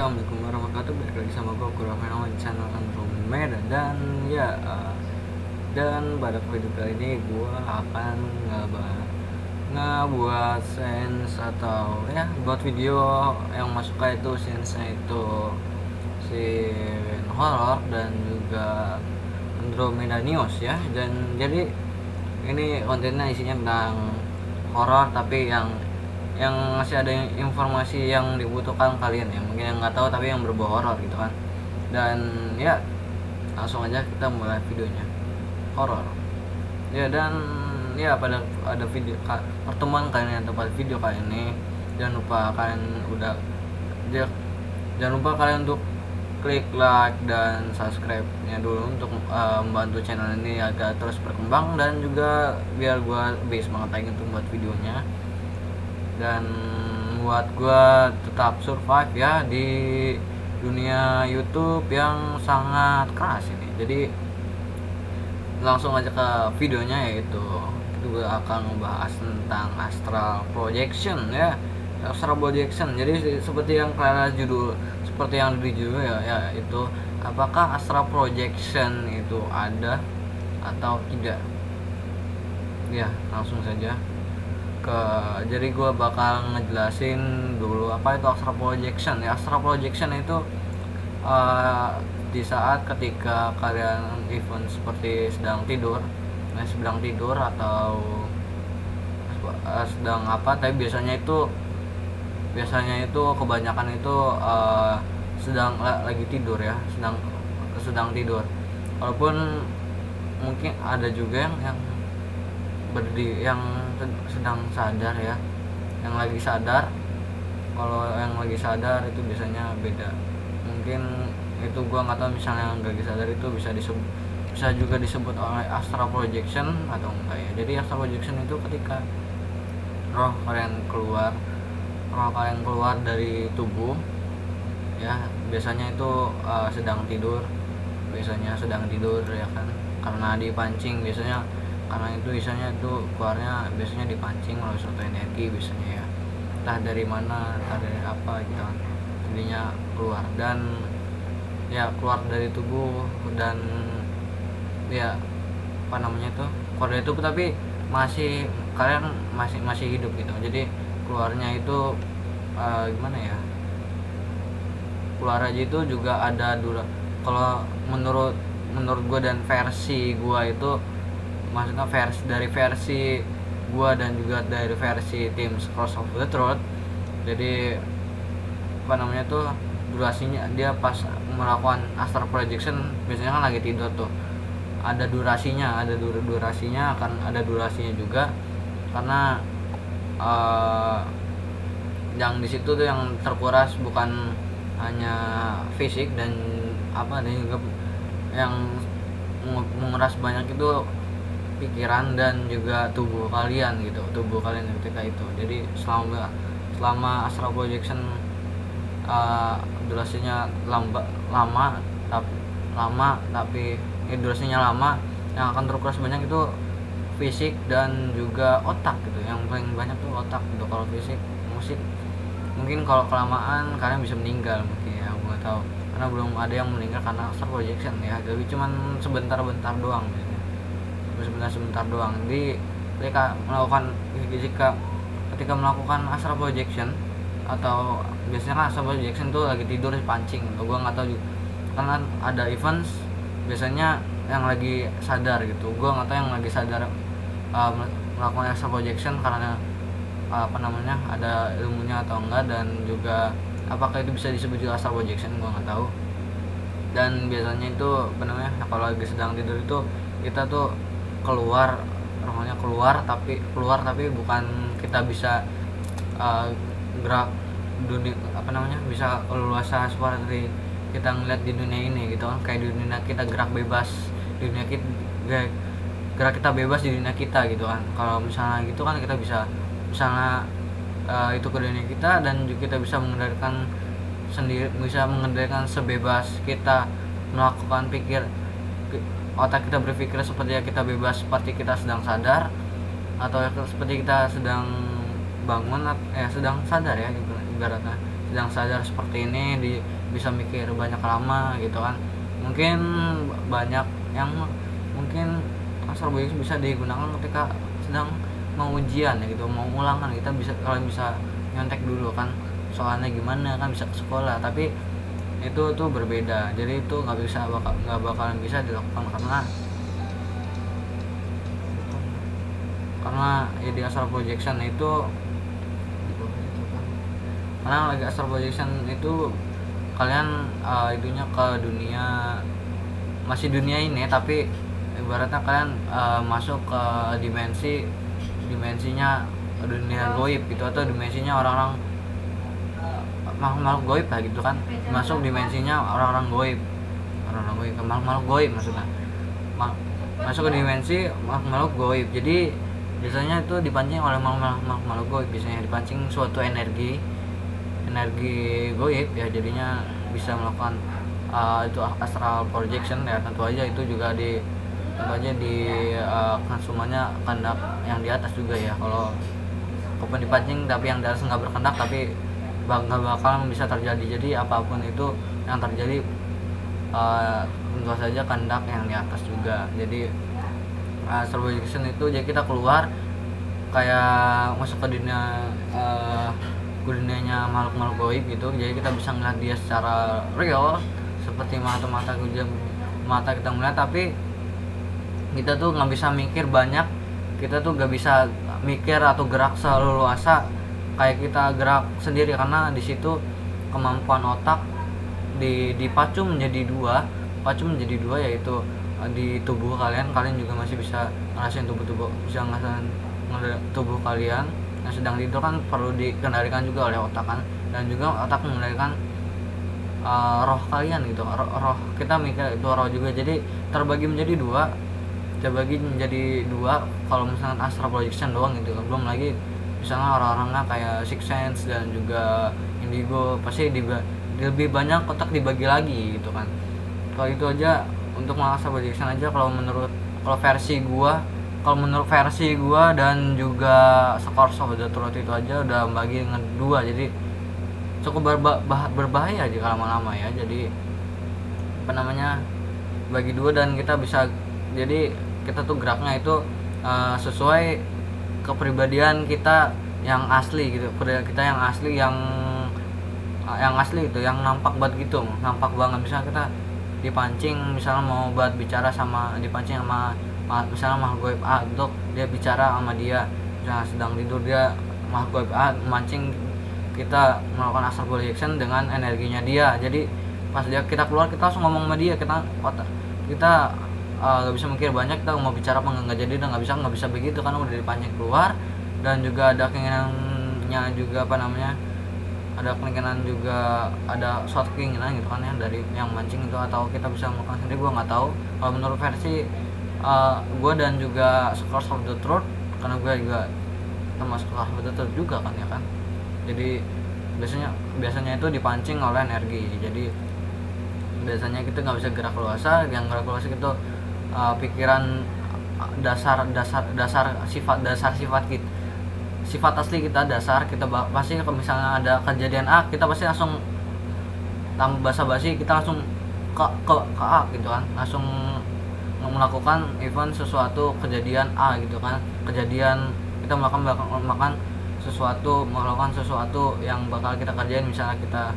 Assalamualaikum warahmatullahi wabarakatuh. Balik lagi sama gue Kurafenol di channel Andromeda. Dan ya dan pada video kali ini gue akan ngebuat sense atau ya buat video yang masuk ke itu sense itu scene horror dan juga Andromeda News ya. Dan jadi ini kontennya isinya tentang horor tapi yang masih ada informasi yang dibutuhkan kalian ya, mungkin yang nggak tahu tapi yang berbau horor gitu kan. Dan ya langsung aja kita mulai videonya. Horor ya. Dan ya pada ada video pertemuan kalian yang tempat video kali ini, jangan lupa kalian jangan lupa kalian untuk klik like dan subscribe nya dulu untuk membantu channel ini agar terus berkembang dan juga biar gua lebih semangat lagi untuk buat videonya dan buat gue tetap survive ya di dunia YouTube yang sangat keras ini. Jadi langsung aja ke videonya, yaitu gue akan membahas tentang astral projection ya. Astral projection, jadi seperti yang kalian seperti yang di judul ya itu apakah astral projection itu ada atau tidak ya. Langsung saja jadi gue bakal ngejelasin dulu apa itu astral projection ya. Astral projection itu di saat ketika kalian even seperti sedang tidur atau sedang apa, tapi biasanya itu kebanyakan itu sedang lagi tidur ya, sedang tidur. Walaupun mungkin ada juga yang yang sedang sadar ya, yang lagi sadar. Kalau yang lagi sadar itu biasanya beda, mungkin itu gua nggak tahu. Misalnya yang lagi sadar itu bisa juga disebut oleh astral projection atau enggak ya. Jadi astral projection itu ketika roh kalian keluar dari tubuh ya. Biasanya itu sedang tidur ya kan, karena dipancing biasanya. Karena itu biasanya itu keluarnya biasanya dipancing melalui suatu energi biasanya ya, entah dari mana, entah dari apa gitu kan, jadinya keluar dan ya keluar dari tubuh dan ya apa namanya itu keluar dari tubuh tapi kalian masih hidup gitu. Jadi keluarnya itu gimana ya, keluar aja itu juga ada kalau menurut gue dan versi gue itu, maksudnya dari versi gua dan juga dari versi tim Cross of the Truth. Jadi apa namanya tuh, durasinya dia pas melakukan astral projection biasanya kan lagi tidur tuh, ada durasinya akan ada durasinya juga, karena yang di situ tuh yang terkuras bukan hanya fisik dan juga yang menguras banyak itu pikiran dan juga tubuh kalian ketika itu. Jadi selama astral projection durasinya tapi durasinya lama, yang akan terkuras banyak itu fisik dan juga otak gitu. Yang paling banyak tuh otak gitu. Kalau fisik mungkin kalau kelamaan kalian bisa meninggal mungkin ya, gue tahu, karena belum ada yang meninggal karena astral projection ya. Jadi cuman sebentar doang gitu. Sebentar doang. Jadi ketika melakukan astral projection, atau biasanya kan astral projection tuh lagi tidur dipancing, atau gua nggak tahu juga, karena ada events biasanya yang lagi sadar gitu. Gua nggak tahu yang lagi sadar melakukan astral projection karena ada ilmunya atau enggak, dan juga apakah itu bisa disebut juga astral projection, gua nggak tahu. Dan biasanya itu kalau lagi sedang tidur itu kita tuh rohnya keluar tapi bukan kita bisa gerak dunia bisa leluasa seperti kita ngeliat di dunia ini gitu kan. Kayak di dunia kita gerak bebas di dunia kita bebas di dunia kita gitu kan. Kalau misalnya gitu kan kita bisa itu ke dunia kita, dan juga kita bisa mengendalikan sebebas kita melakukan otak kita berpikir seperti kita bebas, seperti kita sedang sadar, atau seperti kita sedang bangun sedang sadar ya ibaratnya. sedang sadar seperti ini bisa mikir banyak lama gitu kan. Mungkin banyak yang mungkin astral projection bisa digunakan ketika sedang mau ujian ya gitu, mau ulangan, kita bisa, kalian bisa nyontek dulu kan soalnya gimana kan, bisa ke sekolah. Tapi itu tuh berbeda, jadi itu nggak bakalan bisa dilakukan karena ya di astral projection itu, karena lagi astral projection itu kalian itunya ke dunia, masih dunia ini, tapi ibaratnya kalian masuk ke dimensinya dunia goib gitu, atau dimensinya orang-orang makhluk goib lah gitu kan, masuk dimensinya orang-orang goib makhluk goib maksudnya, masuk ke dimensi makhluk goib. Jadi biasanya itu dipancing oleh makhluk goib, biasanya dipancing suatu energi goib ya, jadinya bisa melakukan itu astral projection ya. Tentu aja itu juga kan semuanya kehendak yang di atas juga ya. Kalau kapan dipancing tapi yang di atas nggak berkehendak, tapi nggak bakal bisa terjadi. Jadi apapun itu yang terjadi tentu saja kehendak yang di atas juga. Jadi astral projection itu jadi kita keluar kayak masuk ke dunianya makhluk goib gitu. Jadi kita bisa ngeliat dia secara real seperti mata kita melihat, tapi kita tuh nggak bisa mikir banyak, kita tuh nggak bisa mikir atau gerak seleluasa kayak kita gerak sendiri, karena di situ kemampuan otak dipacu menjadi dua, yaitu di tubuh kalian juga masih bisa ngerasain tubuh kalian yang sedang tidur kan, perlu dikendalikan juga oleh otak kan, dan juga otak mengendalikan roh kalian gitu. Roh kita mikir itu roh juga, jadi terbagi menjadi dua kalau misalnya astral projection doang gitu. Belum lagi misalnya orang-orangnya kayak Six Sense dan juga Indigo, pasti lebih banyak otak dibagi lagi gitu kan. Kalau itu aja untuk astral projection aja, kalau menurut versi gua dan juga Scores of the Truth itu aja udah bagi dengan dua, jadi cukup berbahaya jika lama-lama ya. Jadi bagi dua, dan kita bisa, jadi kita tuh geraknya itu sesuai kepribadian kita yang asli gitu, kita yang asli itu yang nampak banget gitu, misalnya kita dipancing misalnya mau buat bicara dipancing sama misalnya makhluk goib A untuk dia bicara sama dia, misalnya sedang tidur dia makhluk goib A memancing kita melakukan astral projection dengan energinya dia. Jadi pas kita keluar, kita langsung ngomong sama dia, kita nggak bisa mikir banyak, kita mau bicara apa nggak jadi, dan nggak bisa begitu karena udah dipancing keluar. Dan juga ada keinginannya juga ada suatu keinginan gitu kan ya dari yang mancing itu, atau kita bisa melakukan sendiri, gue nggak tahu. Kalau menurut versi gue dan juga Scores of the Truth, karena gue juga termasuk Scores of the Truth juga kan ya kan, jadi biasanya itu dipancing oleh energi. Jadi biasanya kita nggak bisa gerak luasa, yang gerak luasa itu pikiran dasar sifat asli kita, kita pasti kalau misalnya ada kejadian A, kita pasti langsung tanpa basa-basi kita langsung ke A gitu kan, langsung melakukan sesuatu kejadian A gitu kan, kita melakukan sesuatu yang bakal kita kerjain. Misalnya kita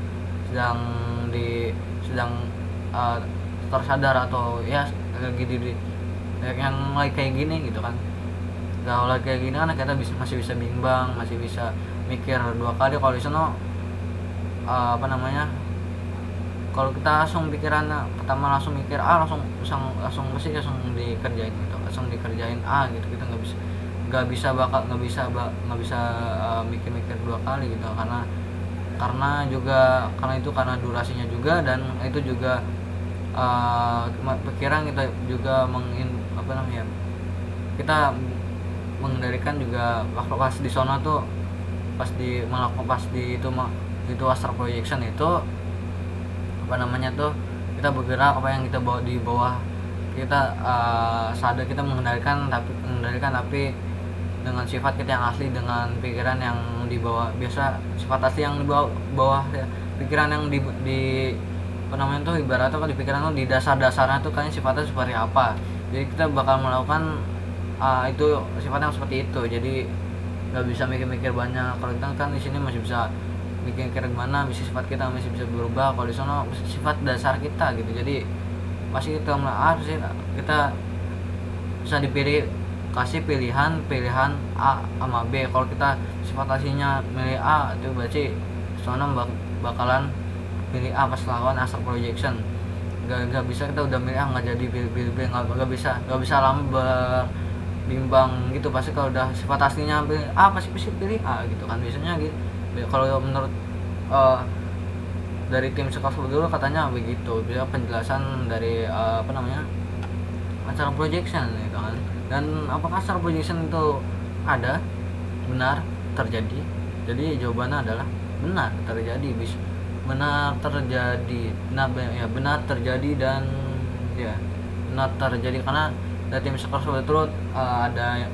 sedang tersadar atau ya yang lagi kayak gini gitu kan. Kalau lagi kayak gini kan kita masih bisa bimbang, masih bisa mikir dua kali. Kalau di sana kalau kita langsung pikirannya pertama langsung mikir A, langsung dikerjain gitu, langsung dikerjain A gitu. Kita nggak bisa mikir-mikir dua kali gitu, karena durasinya juga, dan itu juga pikiran kita juga kita mengendalikan juga waktu pas di zona tuh, pas di itu astral projection itu kita bergerak apa yang kita bawa di bawah kita, sadar kita mengendalikan tapi dengan sifat kita yang asli, dengan pikiran yang di bawah biasa, sifat asli yang di bawah ya, pikiran yang di apa namanya tuh, ibaratnya kalau di pikiran tuh di dasar-dasarnya tuh kayaknya sifatnya seperti apa. Jadi kita bakal melakukan itu sifatnya seperti itu. Jadi nggak bisa mikir-mikir banyak. Kalau kita kan di sini masih bisa mikir-mikir gimana, bisa sifat kita masih bisa berubah. Kalau di sana sifat dasar kita gitu. Jadi pasti kita kita bisa dipilih, kasih pilihan A sama B. Kalau kita sifat aslinya milih A, itu berarti sana bakalan pilih A pas lawan astral projection. Gak bisa kita udah milih A nggak jadi pilih B, nggak bisa lama bimbang gitu. Pasti kalau udah sifat aslinya pilih A pasti pilih A gitu kan biasanya gitu. Kalau menurut dari tim sekolah dulu katanya begitu, dia penjelasan dari apa namanya astral projection gitu kan. Dan apakah astral projection itu ada, benar terjadi? Jadi jawabannya adalah benar terjadi, benar terjadi dan ya benar terjadi karena dari tim sekolah turut ada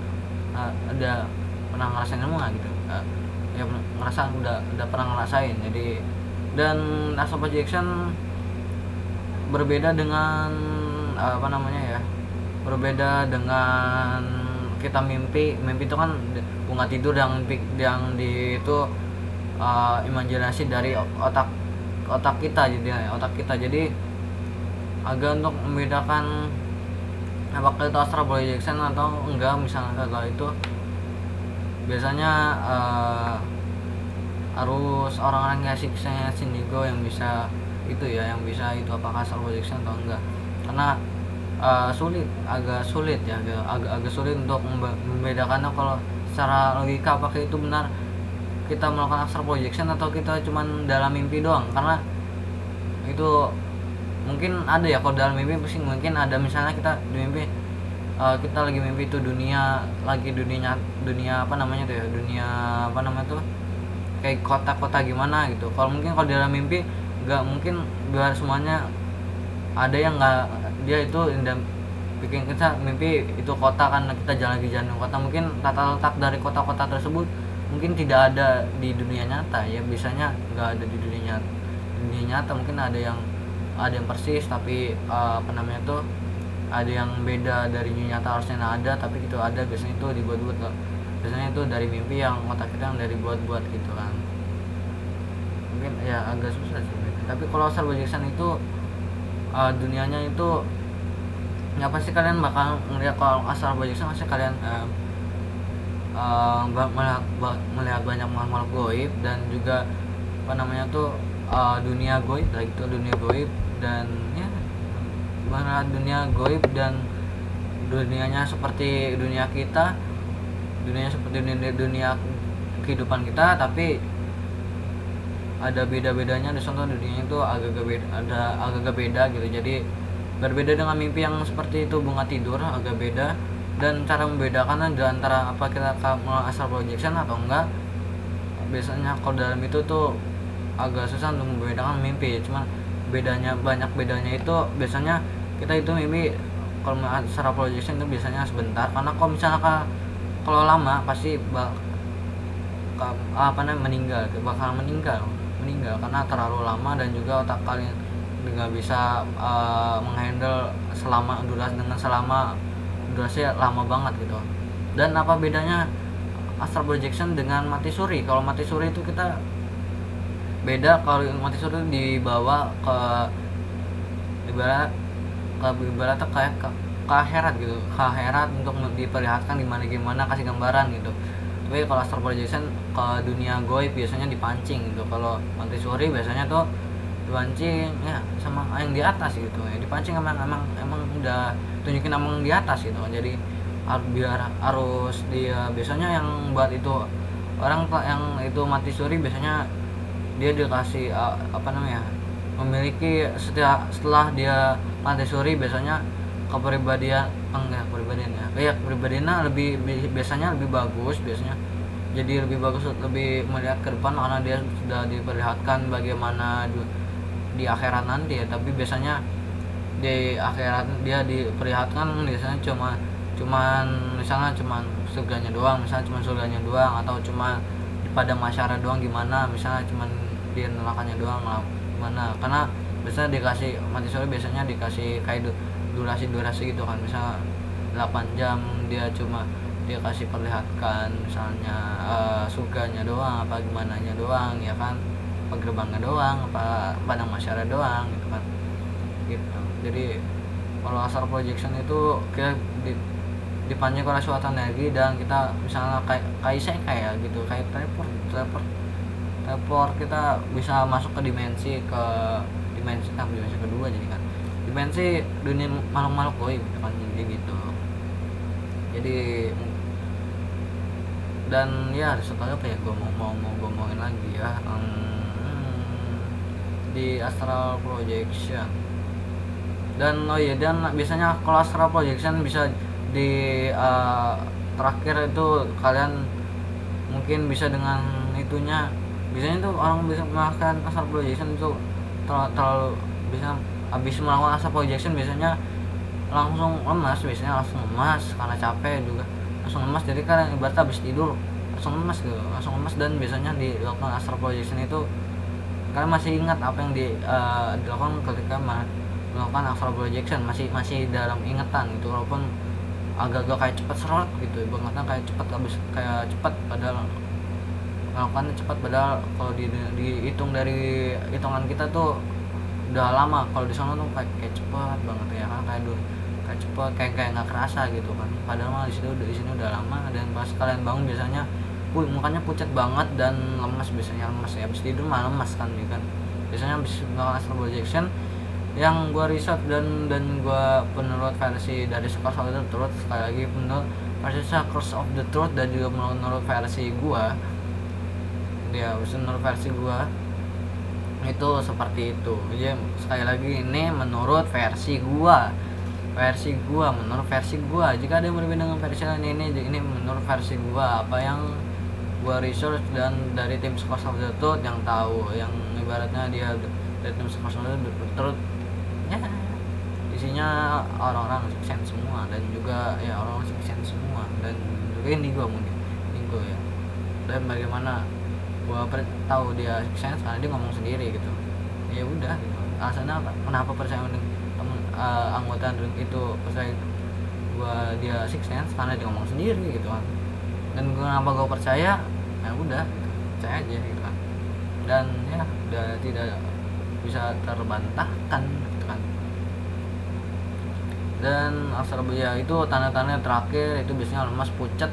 pernah ngerasain semua gitu, ya udah pernah ngerasain. Jadi dan astral projection berbeda dengan apa namanya ya, berbeda dengan kita mimpi itu kan bunga tidur yang di itu imajinasi dari otak kita. Jadi agak untuk membedakan apakah itu astral projection atau enggak. Misalnya kalau itu biasanya harus orang-orang kayak Sixth Indigo yang bisa itu ya, yang bisa itu apakah astral projection atau enggak, karena agak sulit untuk membedakannya. Kalau secara logika apakah itu benar kita melakukan astral projection atau kita cuman dalam mimpi doang, karena itu mungkin ada ya. Kalau dalam mimpi pasti mungkin ada, misalnya kita di mimpi kita lagi mimpi itu dunia apa namanya tuh ya, dunia apa namanya tuh, kayak kota gimana gitu. Kalau dalam mimpi nggak mungkin biar semuanya ada yang nggak, dia itu bikin kita mimpi itu kota kan, kita jalan kota, mungkin tata letak dari kota-kota tersebut mungkin tidak ada di dunia nyata ya, biasanya nggak ada di dunia nyata. Mungkin ada yang persis, tapi apa namanya tuh, ada yang beda dari dunia nyata, harusnya ada tapi itu ada, biasanya itu dibuat-buat loh. Biasanya itu dari mimpi yang otak kita yang dari buat-buat gitu kan. Mungkin ya agak susah sih. Tapi kalau astral projection itu dunianya itu ya pasti kalian bakal ngeliat. Kalau astral projection pasti kalian melihat banyak makhluk goib dan juga apa namanya tuh dunia goib lah gitu, dunia goib dan ya mana dunia goib dan dunianya seperti dunia kita, dunianya seperti dunia kehidupan kita, tapi ada beda-bedanya. Di contoh dunianya itu agak beda gitu. Jadi berbeda dengan mimpi yang seperti itu bunga tidur, agak beda. Dan cara membedakannya di antara apa kita mau astral projection atau enggak, biasanya kalau dalam itu tuh agak susah untuk membedakan mimpi. Cuma banyak bedanya itu biasanya kita itu mimpi. Kalau astral projection itu biasanya sebentar, karena kalau misalnya kalau lama pasti bakal meninggal karena terlalu lama, dan juga otak kalian nggak bisa menghandle durasi lama banget gitu. Dan apa bedanya astral projection dengan mati suri? Kalau mati suri itu kita beda. Kalau mati suri dibawa ke ibaratnya kayak ke akhirat gitu, ke akhirat untuk diperlihatkan gimana kasih gambaran gitu. Tapi kalau astral projection ke dunia goib biasanya dipancing gitu. Kalau mati suri biasanya tuh dipancing ya sama yang di atas gitu ya, dipancing emang udah tunjukin emang di atas gitu. Jadi harus dia biasanya yang buat itu orang yang itu mati suri biasanya dia dikasih memiliki setelah dia mati suri biasanya kepribadiannya biasanya lebih bagus, jadi lebih bagus, lebih melihat ke depan karena dia sudah diperlihatkan bagaimana di akhirat nanti ya. Tapi biasanya di akhirat dia diperlihatkan biasanya cuma misalnya cuman surganya doang, atau cuma pada masyarakat doang gimana, misalnya cuman di nerakanya doang lah gimana. Karena biasanya dikasih mati suri, biasanya dikasih kayak durasi gitu kan, misalnya 8 jam dia kasih perlihatkan misalnya surganya doang apa gimana nya doang ya kan, apa gerbangnya doang apa padang masyarakat doang gitu kan gitu. Jadi kalau astral projection itu kita dipancing oleh suatu energi, dan kita misalnya kayak gitu, kayak teleport kita bisa masuk ke dimensi kedua, jadi kan dimensi dunia makhluk goib gitu kan, jadi gitu. Jadi dan ya sekali apa ya gue mau ngomongin lagi ya, di astral projection. Dan dan biasanya kalau astral projection bisa di terakhir itu kalian mungkin bisa dengan itunya, biasanya tuh orang bisa melakukan astral projection itu terlalu bisa habis melakukan astral projection biasanya langsung lemas, karena capek juga langsung lemas. Jadi kalian ibarat habis tidur langsung lemas dan biasanya dilakukan astral projection itu kalian masih ingat apa yang dilakukan ketika melakukan astral projection, masih dalam ingatan gitu, walaupun agak-agak kayak cepat serot gitu, bangetnya kayak cepat padahal melakukannya cepat, padahal kalau dihitung dari hitungan kita tuh udah lama. Kalau di sana tuh kayak cepat banget ya kan, kayak cepet, kayak nggak kerasa gitu kan, padahal mah di sini udah lama. Dan pas kalian bangun biasanya mukanya pucat banget dan lemas, biasanya lemas ya, habis tidur mah lemas kan ya kan. Biasanya habis melakukan astral projection yang gua riset dan gua menurut versi dari Circle of the Truth, sekali lagi menurut versi Circle of the Truth dan juga menurut versi gua ya, menurut versi gua itu seperti itu. Jadi sekali lagi ini menurut versi gua, menurut versi gua. Jika ada yang berbeda dengan versi lain, ini menurut versi gua, apa yang gua research dan dari tim Circle of the Truth yang tahu, yang ibaratnya dia dari tim Circle of the Truth ya isinya orang-orang six sense semua, dan juga ya orang-orang six sense semua, dan juga ini gua ya. Dan bagaimana gua tahu dia six sense karena dia ngomong sendiri gitu. Ya udah gitu. Alasannya apa? Kenapa percaya dengan anggota itu percaya gua dia six sense? Karena dia ngomong sendiri gitu kan. Dan kenapa gua percaya? Ya udah gitu. Percaya aja gitu kan. Dan ya udah tidak bisa terbantahkan gitu kan. Dan astral projection itu tanda-tanda terakhir itu biasanya lemas, pucat,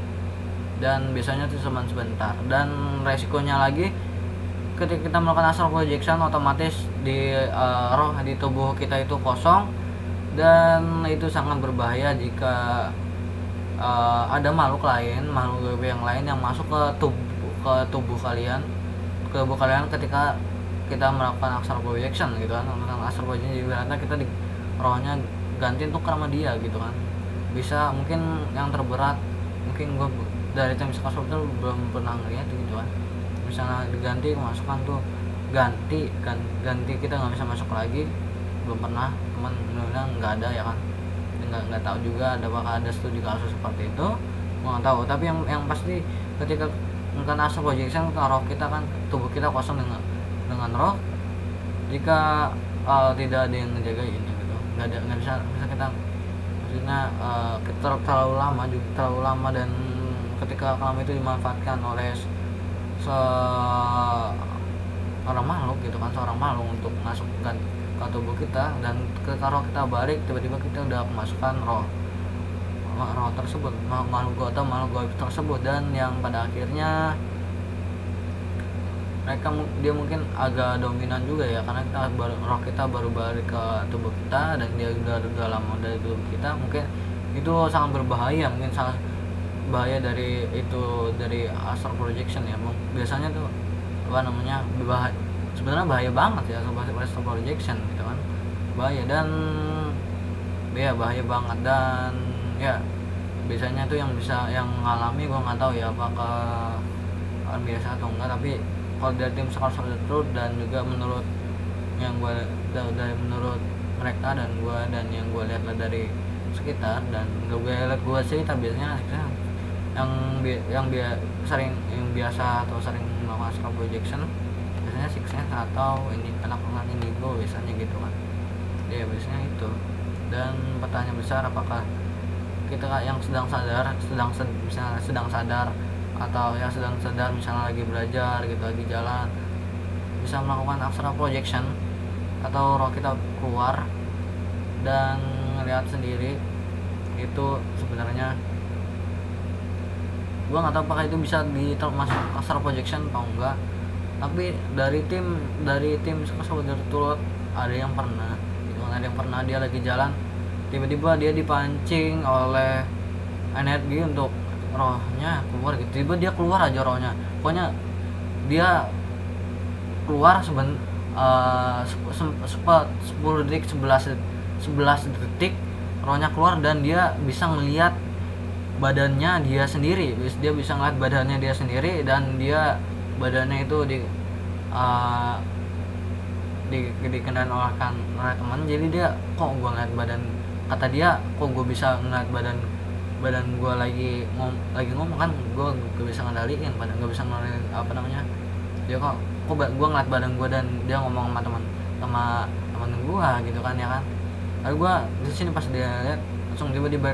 dan biasanya itu cuma sebentar. Dan resikonya lagi ketika kita melakukan astral projection, otomatis di roh di tubuh kita itu kosong, dan itu sangat berbahaya jika ada makhluk yang lain yang masuk ke tubuh kalian ketika kita melakukan astral projection gitu kan. Melakukan astral projection jadi kita rohnya ganti untuk sama dia gitu kan. Bisa mungkin yang terberat, mungkin gue dari tim Circle itu belum pernah ngeliat gitu kan, misalnya diganti kemasukan tuh ganti kita nggak bisa masuk lagi, belum pernah, teman benar nggak ada ya kan. Nggak tahu juga apakah ada studi kasus seperti itu, nggak tahu. Tapi yang pasti ketika melakukan astral projection, roh kita kan, tubuh kita kosong dengan roh, jika tidak ada yang ngejagain gitu, nggak bisa kita, maksudnya kita terlalu lama, dan ketika kalam itu dimanfaatkan oleh seorang makhluk gitu kan, untuk masukkan ke tubuh kita, dan ketika roh kita balik, tiba-tiba kita udah memasukkan roh tersebut, makhluk goib tersebut, dan yang pada akhirnya dia mungkin agak dominan juga ya, karena roh kita baru balik ke tubuh kita, dan dia udah lama dari tubuh kita. Mungkin itu sangat berbahaya, mungkin sangat bahaya dari astral projection ya. Biasanya tuh sebenarnya bahaya banget ya astral projection gitu kan, bahaya banget. Dan ya biasanya tuh yang mengalami, gua nggak tahu ya apakah orang biasa atau enggak, tapi kalau dari tim Circle of the Truth dan juga menurut yang gue dari menurut mereka dan yang gue lihat dari sekitar dan gak gue liat gue cerita biasanya yang biasa atau sering melakukan astral projection biasanya six sense atau ini anak-anak indigo biasanya gitu kan. Ya biasanya itu. Dan pertanyaan besar, apakah kita yang misalnya sedang sadar atau yang sedang sadar misalnya lagi belajar gitu, lagi jalan, bisa melakukan astral projection atau roh kita keluar dan ngelihat sendiri. Itu sebenarnya gua nggak tahu apakah itu bisa masuk astral projection atau enggak, tapi dari tim Soldier Turut ada yang pernah gitu kan, ada yang pernah dia lagi jalan tiba-tiba dia dipancing oleh energi untuk rohnya keluar gitu. Tiba dia keluar aja rohnya, pokoknya dia keluar 10 detik 11 detik rohnya keluar dan dia bisa ngelihat badannya dia sendiri. Dia bisa ngeliat badannya dia sendiri dan dia badannya itu dikendalikan oleh teman. Jadi dia kok gue ngeliat badan, kata dia kok gue bisa ngeliat badan gue lagi ngomong kan, gue gak bisa ngendaliin badan, gak bisa ngendaliin apa namanya, dia kok gue ngeliat badan gue dan dia ngomong sama teman gue gitu kan ya kan. Lalu gue di sini pas dia lihat langsung tiba-tiba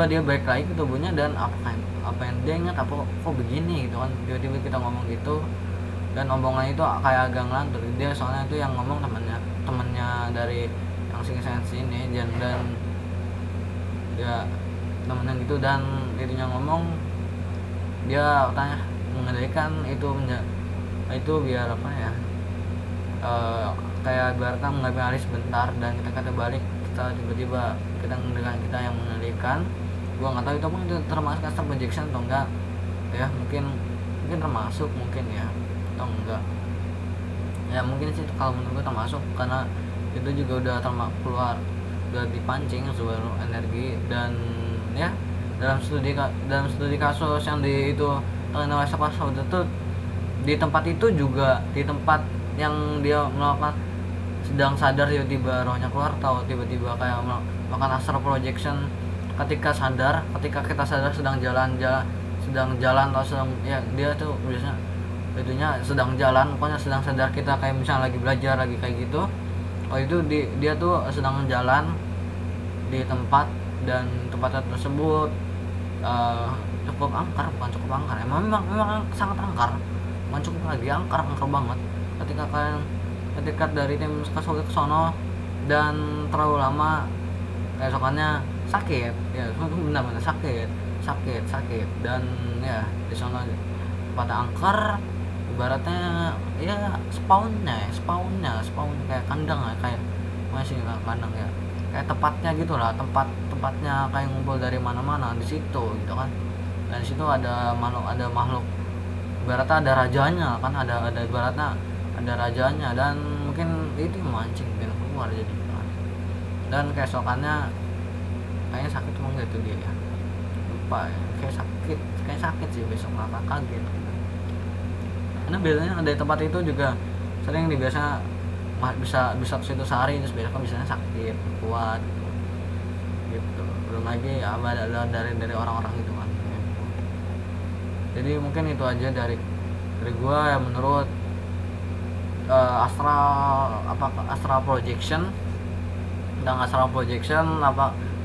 dia balik lagi ke tubuhnya dan apa yang dia ingat, apa kok begini gitu kan. Tiba-tiba kita ngomong gitu dan omongan itu kayak agak ngelantur. Dia soalnya itu yang ngomong temannya dari yang sing sense ini dan dia temennya gitu, dan itunya ngomong dia tanya mengendalikan itu biar apa ya, kayak ibaratnya mengambil alih sebentar dan kita balik, kita tiba-tiba kita mengendalikan, kita yang mengendalikan. Gua nggak tahu itu termasuk astral projection atau enggak ya, mungkin termasuk mungkin ya atau enggak ya, mungkin sih kalau menurut gue termasuk karena itu juga udah keluar, udah dipancing seluruh energi. Dan ya dalam studi kasus yang di itu terkena Soldier Turut, di tempat itu juga, di tempat yang dia melakukan sedang sadar tiba-tiba rohnya keluar atau tiba-tiba kayak melakukan astral projection ketika kita sadar sedang jalan atau sedang ya, dia tuh biasanya itunya sedang jalan, pokoknya sedang sadar kita kayak misalnya lagi belajar lagi kayak gitu. Itu dia tuh sedang jalan di tempat, dan tempatnya tersebut cukup angker, bukan cukup angker, memang sangat angker, bukan cukup lagi angker banget. Ketika dari tim Soldier ke sono dan terlalu lama, keesokannya sakit ya, benar-benar sakit dan ya di sono pada angker, ibaratnya ya spawnnya kayak kandang ya, kayak masih kandang ya, kayak tempatnya gitulah, tempatnya kayak ngumpul dari mana-mana di situ gitu kan. Dan di situ ada makhluk ibaratnya ada rajanya kan, ada ibaratnya ada rajanya, dan mungkin itu mancing biar keluar jadi kan. Dan keesokannya kayaknya sakit emang gitu dia ya, lupa ya, kayak sakit sih besok, apa kaget gitu. Karena biasanya ada tempat itu juga sering biasa bisa ke situ sehari, terus besok biasanya sakit kuat gitu. Belum lagi ya ada dari orang-orang gitu kan. Jadi mungkin itu aja dari gua ya, menurut astral projection. Tentang astral projection,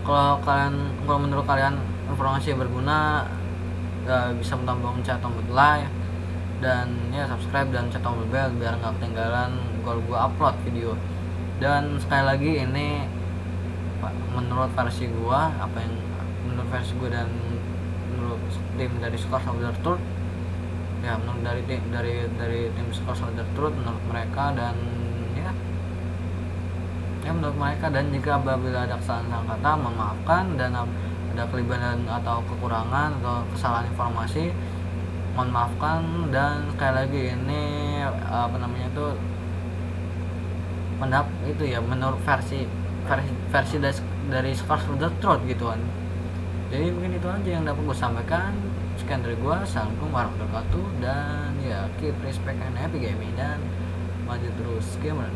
kalau menurut kalian informasi berguna, bisa mencet tombol like dan ya subscribe dan cek tombol bell biar nggak ketinggalan kalau gua upload video. Dan sekali lagi ini menurut versi gua, menurut versi gua dan menurut tim dari Soldier Turut ya, menurut dari tim Soldier Turut, menurut mereka, dan ya menurut mereka. Dan jika apabila ada kesalahan kata, mohon maafkan, dan ada kelebihan atau kekurangan atau kesalahan informasi, mohon maafkan. Dan sekali lagi ini itu ya menurut versi dari Soldier Turut gitu kan. Jadi mungkin itu aja yang dapat gue sampaikan. Sekian dari gue, assalamualaikum warahmatullahi wabarakatuh, dan ya keep respect and happy gaming, dan maju terus gamer.